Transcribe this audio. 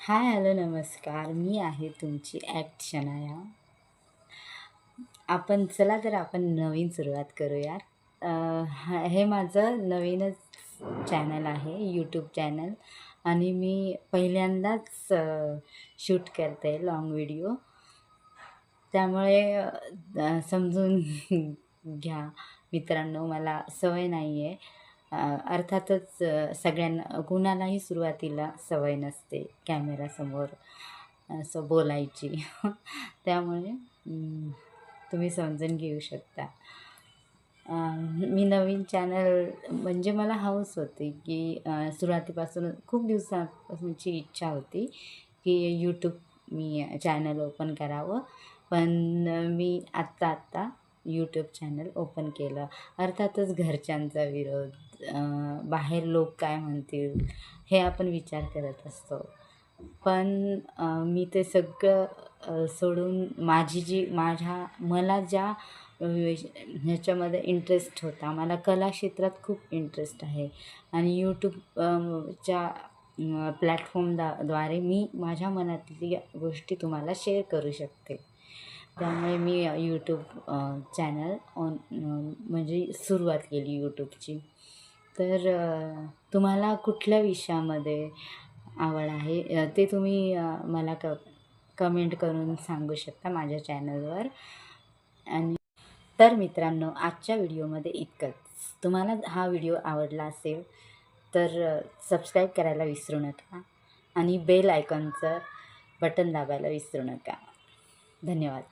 हाय, hello, नमस्कार. मी आहे तुमची ॲक्ट शनाया. आपण नवीन सुरुवात करूयात. हे माझं नवीनच चॅनल आहे, यूट्यूब चॅनल आणि मी पहिल्यांदाच शूट करते लाँग व्हिडिओ. त्यामुळे समजून घ्या मित्रांनो, मला सवय नाही आहे. अर्थातच सगळ्यांना कुणालाही सुरुवातीला सवय नसते कॅमेरासमोर असं बोलायची. त्यामुळे तुम्ही समजून घेऊ शकता. मी नवीन चॅनल म्हणजे मला हौस होती की सुरुवातीपासून खूप दिवसापासूनची इच्छा होती की यूट्यूब मी चॅनल ओपन करावं. पण मी आत्ता यूट्यूब चॅनल ओपन केलं. अर्थातच घरच्यांचा विरोध, बाहेर लोक काय म्हणतील हे आपण विचार करत असतो. पण मी ते सगळं सोडून मला ज्या ह्याच्यामध्ये इंटरेस्ट होता, मला कला क्षेत्रात खूप इंटरेस्ट आहे आणि यूट्यूबच्या प्लॅटफॉर्मद्वारे मी माझ्या मनातली गोष्टी तुम्हाला शेअर करू शकते. त्यामुळे मी यूट्यूब चॅनल म्हणजे सुरुवात केली यूट्यूबची. तर तुम्हाला कुठल्या विषयामध्ये आवड आहे ते तुम्ही मला कमेंट करून सांगू शकता माझ्या चॅनलवर. आणि तर मित्रांनो, आजच्या व्हिडिओमध्ये इतकंच. तुम्हाला हा व्हिडिओ आवडला असेल तर सबस्क्राईब करायला विसरू नका आणि बेल आयकॉनचं बटन दाबायला विसरू नका. धन्यवाद.